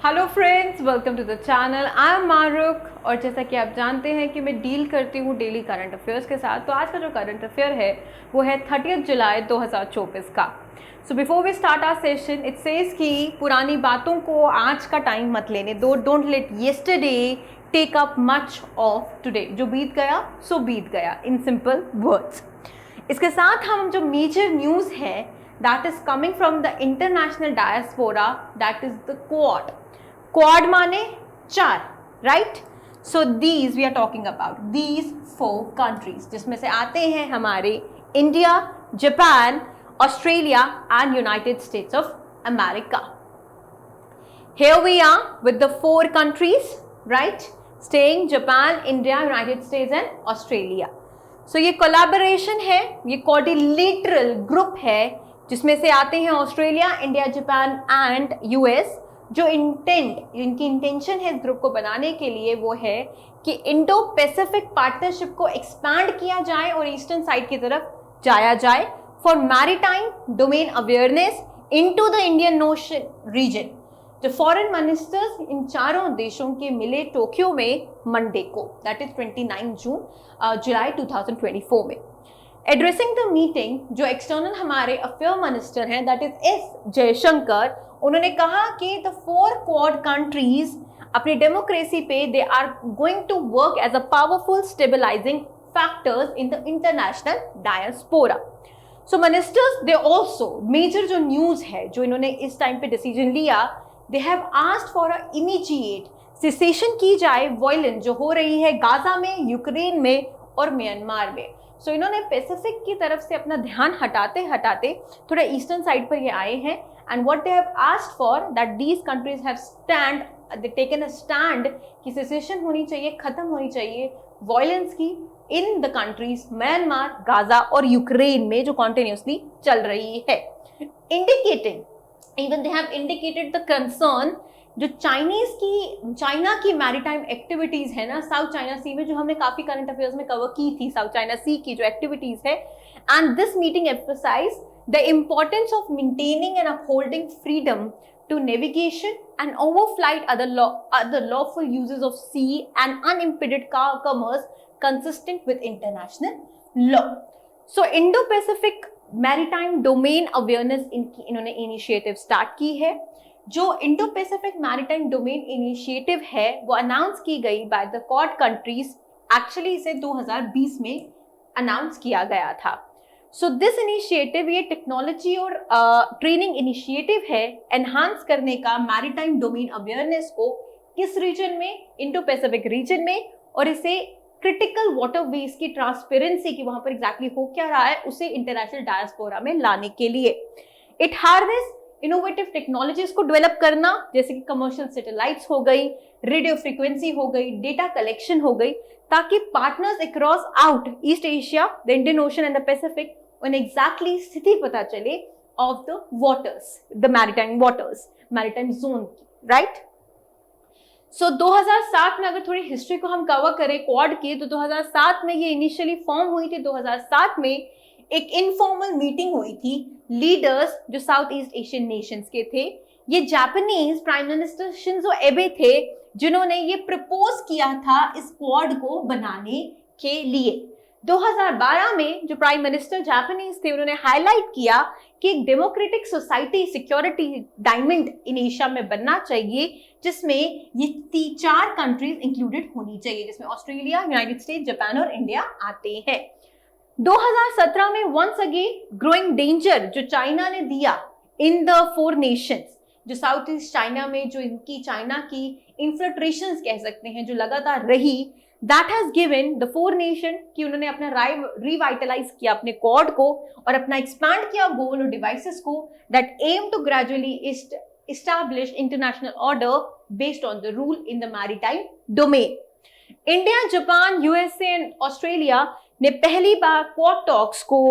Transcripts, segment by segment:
Hello friends, welcome to the channel. I am Maruk और जैसा कि आप जानते हैं कि मैं डील करती हूँ डेली करंट अफेयर्स के साथ। तो आज का जो करंट अफेयर है वो है 30 जुलाई 2024 का। So before we start our session it says कि पुरानी बातों को आज का टाइम मत लेने दो। Don't let yesterday take up much of today. जो बीत गया सो बीत गया, इन सिंपल वर्ड्स। इसके साथ हम जो मेजर न्यूज़ है that is coming from the international diaspora, that is the quad. Quad माने चार, right? So these we are talking about these 4 countries, जिसमें से आते हैं हमारे India, Japan, Australia and United States of America. Here we are with the 4 countries, right? Staying Japan, India, United States and Australia. So ये collaboration है, ये quadrilateral group है जिसमें से आते हैं Australia, India, Japan and US. जो इनकी इंटेंशन है इस ग्रुप को बनाने के लिए वो है कि इंडो पैसिफिक पार्टनरशिप को एक्सपैंड किया जाए और ईस्टर्न साइड की तरफ जाया जाए for maritime domain awareness into the Indian Ocean region. जो फॉरेन मिनिस्टर्स इन चारों देशों के मिले टोक्यो में मंडे को, दैट इज 29 जुलाई 2024 में। एड्रेसिंग द मीटिंग, जो एक्सटर्नल हमारे अफेयर मिनिस्टर हैं दैट इज एस जयशंकर, उन्होंने कहा कि द 4 क्वाड कंट्रीज अपनी डेमोक्रेसी पे they are going to work as a powerful stabilising factors in the international diaspora. So ministers they also, major जो news है जो इन्होंने इस टाइम पे डिसीजन लिया, they have asked for a immediate cessation की जाए वायलेंस जो हो रही है गाजा में, यूक्रेन में और म्यांमार में। सो इन्होंने पैसिफिक की तरफ से अपना ध्यान हटाते हटाते थोड़ा ईस्टर्न साइड पर ये आए हैं। And what they have asked for that these countries have they taken a stand कि सिसेशन होनी चाहिए, खत्म होनी चाहिए वायलेंस की in the countries Myanmar, Gaza और यूक्रेन में जो कॉन्टिन्यूसली चल रही है। Indicating, even they have indicated the concern जो चाइना की मैरीटाइम एक्टिविटीज है ना साउथ चाइना सी में, जो हमने काफी करंट अफेयर्स में कवर की थी, साउथ चाइना सी की जो एक्टिविटीज है। And this meeting emphasise the importance of maintaining and upholding freedom to navigation and overflight other lawful uses of sea and unimpeded commerce consistent with international law. So Indo-Pacific Maritime Domain Awareness इन्होंने initiative start की है। जो Indo Pacific maritime domain initiative है वो announce की गई by the quad countries. Actually इसे 2020 में अनाउंस किया गया था। सो दिस इनिशिएटिव ये टेक्नोलॉजी और ट्रेनिंग इनिशिएटिव है एनहांस करने का मैरीटाइम डोमेन अवेयरनेस को किस रीजन में, इंडो पैसिफिक रीजन में, और इसे क्रिटिकल वाटरवेज की ट्रांसपेरेंसी की वहां पर एग्जैक्टली हो क्या रहा है उसे इंटरनेशनल डायस्पोरा में लाने के लिए। इट हार्नेस इनोवेटिव टेक्नोलॉजीज को डेवलप करना, जैसे कि कमर्शियल सैटेलाइट्स हो गई, रेडियो फ्रीक्वेंसी हो गई, डेटा कलेक्शन हो गई, ताकि partners across out east Asia, the Indian ocean and the Pacific उन्हें एग्जैक्टली स्थिति पता चले of the waters, the maritime waters, maritime zone की, राइट? सो 2007 में अगर थोड़ी हिस्ट्री को हम कवर करें क्वाड की, तो 2007 में ये इनिशियली फॉर्म हुई थी। 2007 में एक इनफॉर्मल मीटिंग हुई थी लीडर्स जो साउथ ईस्ट एशियन नेशंस के थे। ये जापानीज प्राइम मिनिस्टर शिंजो एबे थे जिन्होंने ये प्रपोज किया था इस क्वाड को बनाने के लिए। 2012 में जो प्राइम मिनिस्टर जापानीज थे उन्होंने हाईलाइट किया कि एक democratic society security diamond in Asia में बनना चाहिए, जिसमें ये 4 कंट्रीज इंक्लूडेड होनी चाहिए, जिसमें ऑस्ट्रेलिया, यूनाइटेड स्टेट्स, जापान और इंडिया आते हैं। 2017 में वंस अगेन ग्रोइंग डेंजर जो चाइना ने दिया इन द 4 नेशंस, जो साउथ ईस्ट चाइना में जो इनकी चाइना की इन्फिल्ट्रेशंस कह सकते हैं जो लगातार रही, that has given the 4 nation कि उन्होंने अपना रिवाइटलाइज किया अपने क्वाड को और अपना एक्सपैंड किया गोल और डिवाइसेस को that aim to gradually establish international order based on the rule in the maritime domain. India, Japan, USA and Australia ने पहली बार क्वाड टॉक्स को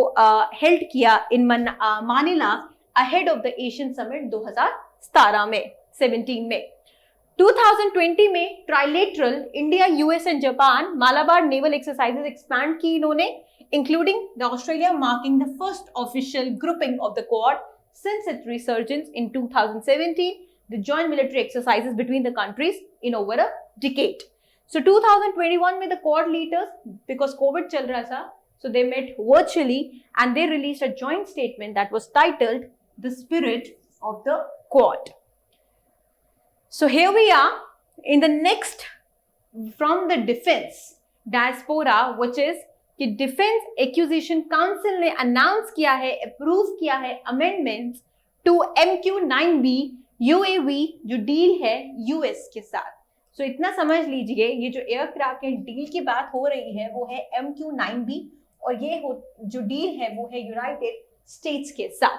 हेल्ड किया in Manila ahead of the Asian summit 2017 में 17 में। 2020 में trilateral India, US and Japan Malabar naval exercises expand की इन्होंने, including the Australia marking the first official grouping of the Quad since its resurgence in 2017 the joint military exercises between the countries in over a decade. So 2021 में the Quad leaders, because COVID चल रहा था, so they met virtually and they released a joint statement that was titled "The Spirit of the Quad." So here we are in the next from the defense diaspora, which is कि defence acquisition council ने announce किया है, approve किया है amendments to MQ-9B UAV जो deal है US के साथ. सो इतना समझ लीजिए, ये जो एयरक्राफ्ट के डील की बात हो रही है वो है MQ-9B और ये जो डील है वो है यूनाइटेड स्टेट्स के साथ.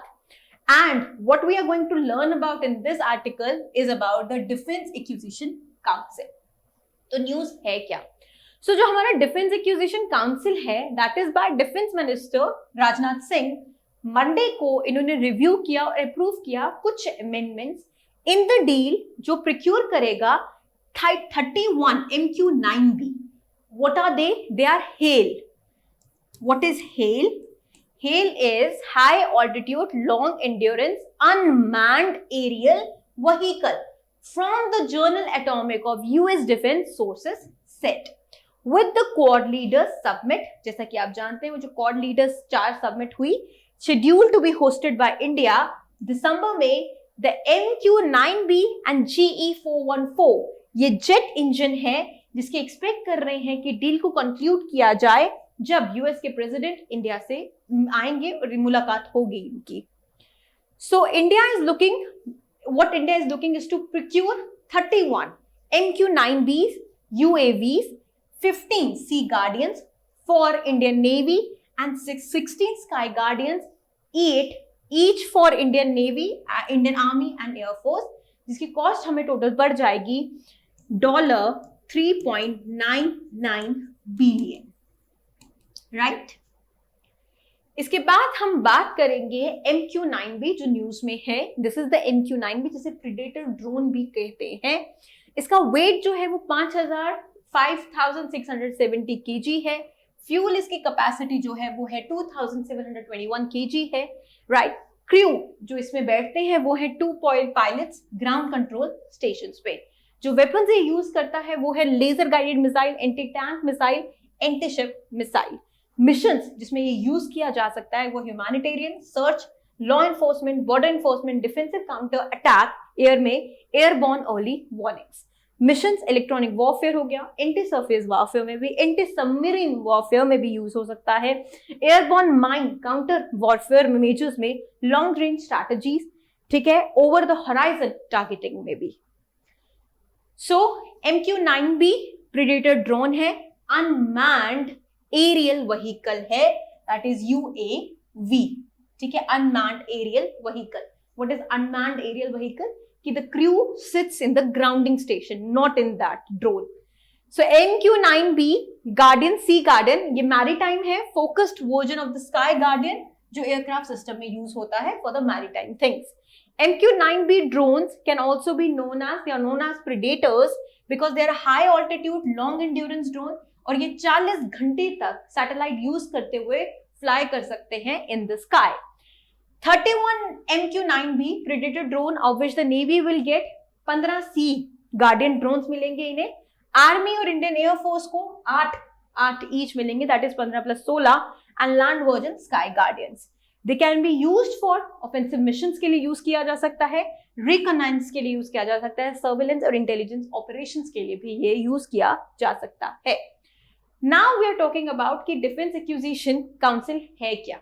And what we are going to learn about in this article is about the defence acquisition council. तो न्यूज है क्या? सो जो हमारा डिफेंस एक्विजिशन काउंसिल है that is by defence minister Rajnath Singh. Monday को इन्होंने रिव्यू किया और अप्रूव किया कुछ अमेंडमेंट्स इन द डील जो प्रोक्योर करेगा 31 MQ-9B. What are they? They are HALE. What is HALE? HALE is high altitude long endurance unmanned aerial vehicle from the Journal Atomic of US Defense Sources said. With the Quad leaders submit, जैसा कि आप जानते हैं वो जो Quad leaders 4 submit हुई, scheduled to be hosted by India दिसंबर में, the MQ-9B and GE-414 ये जेट इंजन है जिसके एक्सपेक्ट कर रहे हैं कि डील को कंक्लूड किया जाए जब यूएस के प्रेसिडेंट इंडिया से आएंगे और मुलाकात होगी इनकी. So India is looking, what India is looking is to procure 31 MQ-9Bs UAVs, 15 Sea Guardians for Indian Navy and 16 Sky Guardians, 8 each for Indian Navy, Indian Army and Air Force, जिसकी cost हमें total पड़ जाएगी $3.99 billion. Right. इसके बाद हम बात करेंगे MQ-9B जो न्यूज में है. दिस इज द MQ-9B जिसे प्रीडेटर ड्रोन भी कहते हैं. इसका वेट जो है वो 5670 kg है. फ्यूल इसकी कैपेसिटी जो है वो है 2721 kg है. राइट. क्रू जो इसमें बैठते हैं वो है 2 पायलट्स ग्राउंड कंट्रोल स्टेशंस पे. जो वेपन्स ये यूज करता है वो है laser guided missile, anti tank missile, anti ship missile. Missions जिसमें ये यूज किया जा सकता है वो humanitarian, search, law enforcement, border enforcement, defensive counter attack, air में airborne early warnings. Missions electronic warfare हो गया, एंटी सरफेस वॉरफेयर में भी, एंटी सबमरीन वॉरफेयर में भी यूज हो सकता है, airborne mine counter warfare measures में, लॉन्ग रेंज स्ट्रैटेजीज, ठीक है, ओवर द होराइजन टारगेटिंग में भी. सो MQ-9B प्रीडेटर ड्रोन है, अनमैन्ड एरियल व्हीकल है, दैट इज UAV. ठीक है, unmanned aerial vehicle. What is unmanned aerial vehicle? कि the crew sits in the grounding station, not in that drone. So MQ-9B Guardian, Sea Guardian, ये maritime है, focused version of the Sky Guardian जो aircraft system में use होता है for the maritime things. MQ-9B drones can also be known as, they are known as predators because they are high altitude, long endurance drone और ये 40 घंटे तक satellite use करते हुए fly कर सकते हैं in the sky. 31 MQ-9B Predator drone of which the Navy will get 15 Sea Guardian drones मिलेंगे इन्हें. आर्मी और इंडियन एयरफोर्स को 8 ईच मिलेंगे, that is 15 + 16, and land version sky guardians. They can be used for offensive missions के लिए use किया जा सकता है, रिकॉनाइंस के लिए यूज किया जा सकता है, सर्विलेंस और इंटेलिजेंस ऑपरेशंस के लिए भी ये यूज किया जा सकता है. Now we are talking about कि डिफेंस एक्विजिशन काउंसिल है क्या.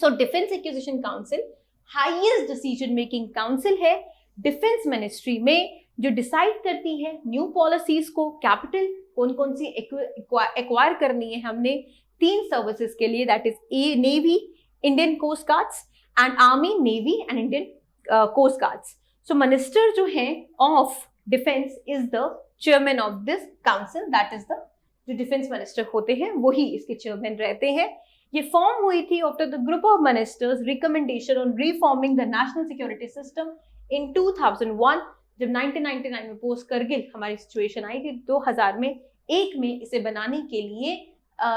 So defence acquisition council highest decision making council है डिफेंस मिनिस्ट्री में, जो डिसाइड करती है न्यू पॉलिसीज को, कैपिटल कौन कौन सी एक्वायर करनी है हमने 3 सर्विसेज के लिए, that is navy, Indian coast guards and army, navy and Indian coast guards. So minister जो है of defence is the chairman of this council, that is the जो डिफेंस मिनिस्टर होते हैं वही इसके चेयरमैन रहते हैं. ये फॉर्म हुई थी after the group of ministers recommendation on reforming the national security system in 2001. जब 1999 में पोस्ट करगिल हमारी सिचुएशन आई थी, 2001 में इसे बनाने के लिए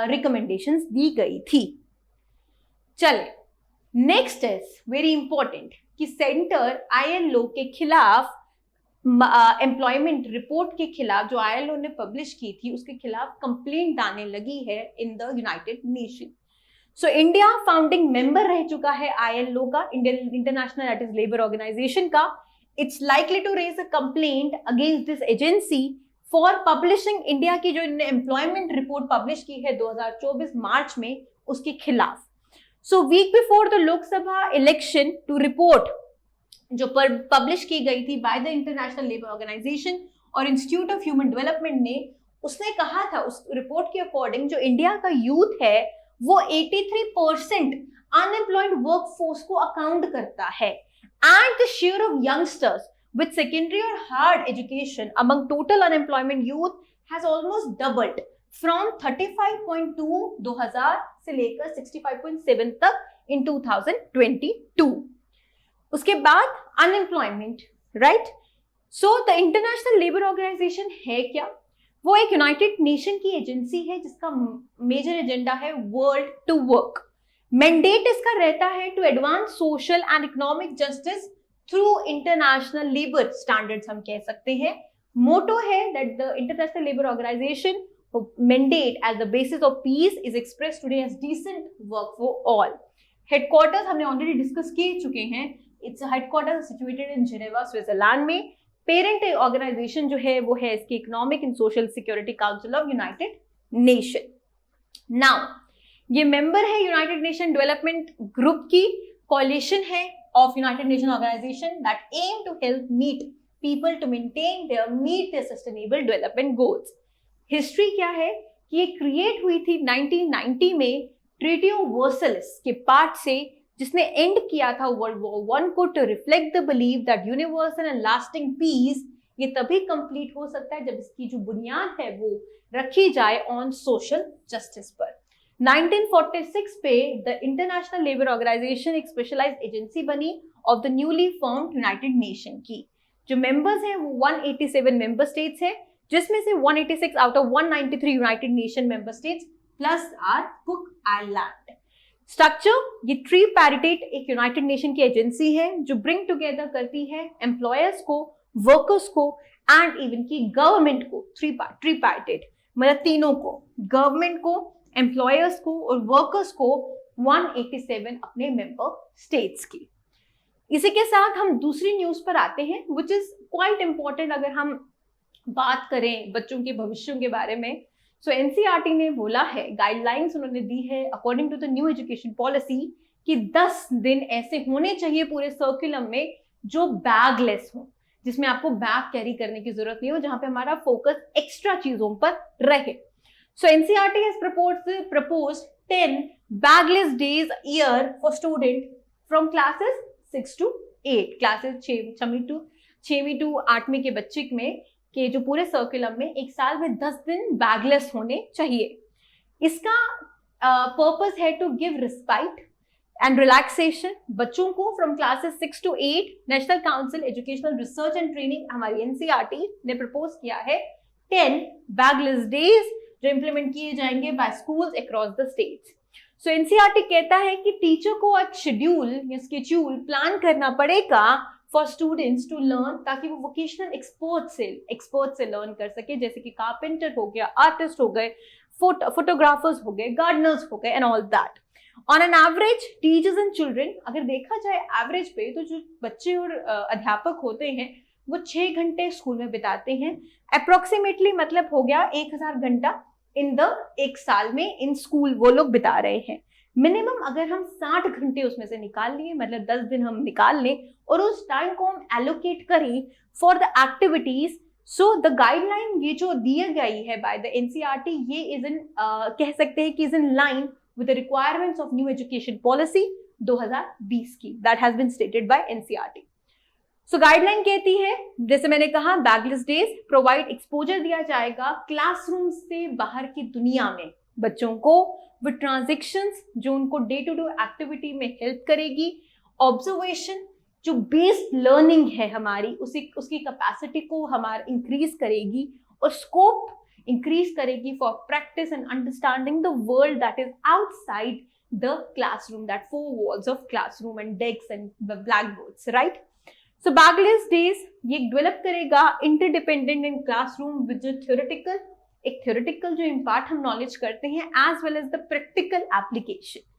रिकमेंडेशंस दी गई थी. चले नेक्स्ट इज वेरी इंपॉर्टेंट कि सेंटर ILO के खिलाफ एम्प्लॉयमेंट रिपोर्ट के खिलाफ जो आईएलओ ने पब्लिश की थी उसके खिलाफ कंप्लेंट आने लगी है in the United Nation. So India founding member रह चुका है आईएलओ का, Indian international that is labour organisation का। It's likely to raise a complaint against this agency for publishing India की जो इन्होंने एम्प्लॉयमेंट रिपोर्ट पब्लिश की है 2024 मार्च में उसके खिलाफ। So week before the Lok Sabha election to report जो पब्लिश की गई थी by the international labour organisation और इंस्टीट्यूट ऑफ ह्यूमन डेवलपमेंट ने, उसने कहा था उस रिपोर्ट के अकॉर्डिंग जो इंडिया का यूथ है वो 83% अनएम्प्लॉयड वर्कफोर्स को अकाउंट करता है and the share of youngsters with secondary और hard education among total unemployment youth has almost doubled from 35.2 2000 से लेकर 65.7 तक इन 2022। उसके बाद unemployment, right. So the international labour organisation है क्या? वो एक यूनाइटेड नेशन की एजेंसी है जिसका मेजर एजेंडा है वर्ल्ड टू वर्क। मैंडेट इसका रहता है to advance social and economic justice through international labour standards, हम कह सकते हैं। मोटो है that the international labour organisation mandate as the basis of peace is expressed today as decent work for all. Headquarters हमने already discuss किए चुके हैं। Its headquarter situated in Geneva Switzerland में। पेरेंट ऑर्गेनाइजेशन जो है वो है इसकी economic and social security council of United Nation. Now ये मेंबर है यूनाइटेड नेशन डेवलपमेंट ग्रुप की, कॉलिशन है of United Nation organisation that aim to help meet people to maintain their sustainable development goals. History क्या है कि ये create हुई थी 1990 में ट्रीटी ऑफ वर्सलिस के पार्ट से, जिसने एंड किया था वर्ल्ड वॉर 1 को to reflect the believe that universal and lasting peace ये तभी कंप्लीट हो सकता है जब इसकी जो बुनियाद है वो रखी जाए ऑन सोशल जस्टिस पर। 1946 पे द इंटरनेशनल लेबर ऑर्गेनाइजेशन एक स्पेशलाइज्ड एजेंसी बनी of the newly formed United nation की। जो मेंबर्स हैं वो 187 मेंबर स्टेट्स हैं, जिसमें से 186 out of 193 United Nation member states plus are Cook Island. Structure, ये ट्रीपैरिटेट एक यूनाइटेड नेशन की एजेंसी है जो ब्रिंग टुगेदर करती है एम्प्लॉयर्स को, वर्कर्स को एंड इवन की गवर्नमेंट को। ट्रीपैरिटेट मतलब तीनों को, गवर्नमेंट को, एम्प्लॉयर्स को और वर्कर्स को, 187 अपने मेंबर स्टेट्स की। इसी के साथ हम दूसरी न्यूज पर आते हैं विच इज क्वाइट इंपॉर्टेंट अगर हम बात करें बच्चों के भविष्यों के बारे में। सो एनसीईआरटी ने बोला है, गाइडलाइंस उन्होंने दी है according to the new education policy कि 10 दिन ऐसे होने चाहिए पूरे सर्कुलम में जो बैगलेस हो, जिसमें आपको बैग कैरी करने की जरूरत नहीं हो, जहां पे हमारा फोकस एक्स्ट्रा चीजों पर रहे। So NCERT has proposed 10 bagless days a year for student from classes 6 to 8, classes 6वीं टू 8वीं के बच्चे में कि जो पूरे सर्कुलम में एक साल में 10 दिन बैगलेस होने चाहिए। इसका पर्पस है to give respite and relaxation बच्चों को from classes 6 to 8। National council educational research and training हमारी एनसीईआरटी ने प्रपोज किया है 10 बैगलेस डेज जो इंप्लीमेंट किए जाएंगे by schools across the states. So NCERT कहता है कि टीचर को एक शेड्यूल या स्केड्यूल प्लान करना पड़ेगा फॉर स्टूडेंट्स टू लर्न, ताकि वो वोकेशनल एक्सपर्ट से लर्न कर सके, जैसे कि कारपेंटर हो गया, आर्टिस्ट हो गए, फोटोग्राफर्स हो गए, गार्डनर्स हो गए and all that. On an average teachers and children, अगर देखा जाए एवरेज पे तो जो बच्चे और अध्यापक होते हैं वो 6 घंटे स्कूल में बिताते हैं अप्रोक्सीमेटली, मतलब हो गया 1000 घंटा इन द एक साल में इन स्कूल वो लोग बिता रहे हैं। मिनिमम अगर हम 60 घंटे उसमें से निकाल लिए, मतलब 10 दिन हम निकाल लें और उस टाइम को हम एलोकेट करें for the activities. So the guideline ये जो दी गई है बाय द एनसीईआरटी, ये इज इन कह सकते हैं कि is in line with the requirements of new education policy 2020 की, that has been stated by NCERT. So guideline कहती है, जैसे मैंने कहा, बैगलेस डेज प्रोवाइड एक्सपोजर दिया जाएगा क्लासरूम से बाहर की दुनिया में बच्चों को विद ट्रांजैक्शंस जो उनको डे टू डे एक्टिविटी में हेल्प करेगी, ऑब्जर्वेशन जो बेस्ड लर्निंग है हमारी उसकी कैपेसिटी को हमारा इंक्रीज करेगी और स्कोप इंक्रीज करेगी for practice and understanding the world that is outside the classroom, that 4 walls of classroom and desks and the blackboards, right? So bagless days ये डेवलप करेगा interdependent in classroom with theoretical, एक theoretical जो impart हम knowledge करते हैं as well as the practical application,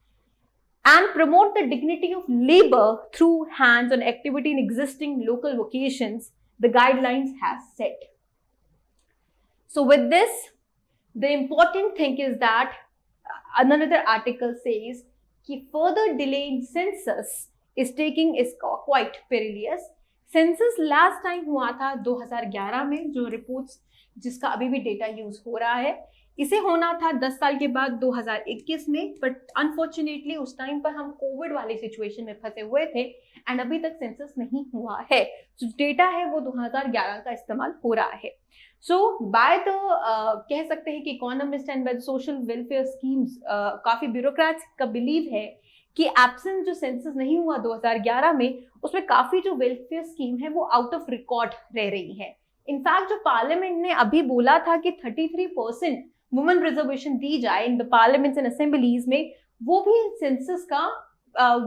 and promote the dignity of labor through hands-on activity in existing local vocations, the guidelines has set. So with this, the important thing is that another article says कि further delay in census is quite perilous. Census last time हुआ था 2011 में, जो reports जिसका अभी भी data use हो रहा है, इसे होना था 10 साल के बाद 2021 में, बट अनफॉर्चुनेटली उस टाइम पर हम कोविड वाली सिचुएशन में फंसे हुए थे एंड अभी तक सेंसस नहीं हुआ है। जो डेटा है वो 2011 का इस्तेमाल हो रहा है। सो बाय द कह सकते हैं कि economist and by the social welfare schemes, काफी ब्यूरोक्रेट्स का बिलीव है कि एब्सेंस जो सेंसस नहीं हुआ 2011 में, उसमें काफी जो वेलफेयर स्कीम है वो आउट ऑफ रिकॉर्ड रह रही है। इनफैक्ट जो पार्लियामेंट ने अभी बोला था कि 33% वुमेन रिजर्वेशन दी जाए in the parliaments and assemblies में, वो भी सेंसस का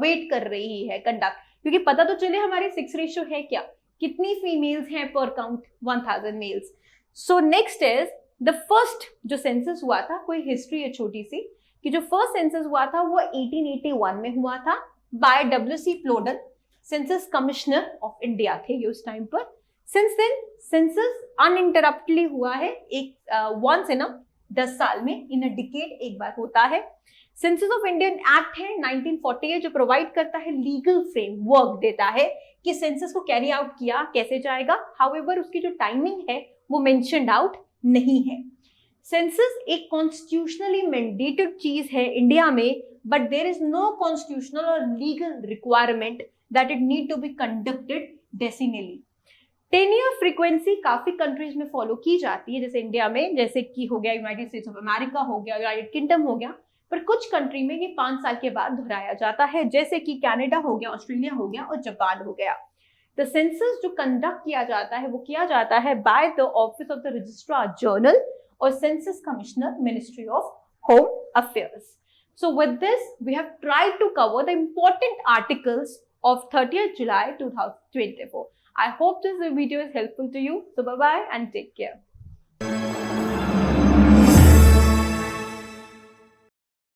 वेट कर रही है कंडक्ट, क्योंकि पता तो चले हमारी 6 रेशियो है क्या, कितनी फीमेल्स हैं पर count 1000 males. So next is the first जो सेंसस हुआ था, कोई हिस्ट्री है छोटी सी, कि जो फर्स्ट सेंसस हुआ था वो 1881 में हुआ था by WC Plowden, census commissioner of India थे ये उस टाइम पर। सिंस देन सेंसस अनइंटरप्टेडली हुआ है, एक वंस इन 10 साल में, इन अ डिकेड एक बार होता है। सेंसस ऑफ इंडियन एक्ट है 1948 जो प्रोवाइड करता है लीगल फ्रेमवर्क देता है कि सेंसस को कैरी आउट किया कैसे जाएगा। हाउएवर उसकी जो टाइमिंग है वो मेंशन्ड आउट नहीं है। सेंसस एक कॉन्स्टिट्यूशनली मैंडेटेड चीज है इंडिया में, but there is no constitutional और legal requirement that it need to be conducted decennially. 10 year frequency काफी कंट्रीज में फॉलो की जाती है, जैसे इंडिया में, जैसे कि हो गया यूनाइटेड स्टेट्स ऑफ अमेरिका, हो गया यूनाइटेड किंगडम हो गया, पर कुछ कंट्री में ये 5 साल के बाद दोहराया जाता है, जैसे कि कनाडा हो गया, ऑस्ट्रेलिया हो गया और जापान हो गया। द सेंसस जो कंडक्ट किया जाता है वो किया जाता है by the office of the registrar general और census commissioner, ministry of home affairs. So with this, we have tried to cover the important articles of 30th July 2024. I hope this video is helpful to you. So bye-bye and take care.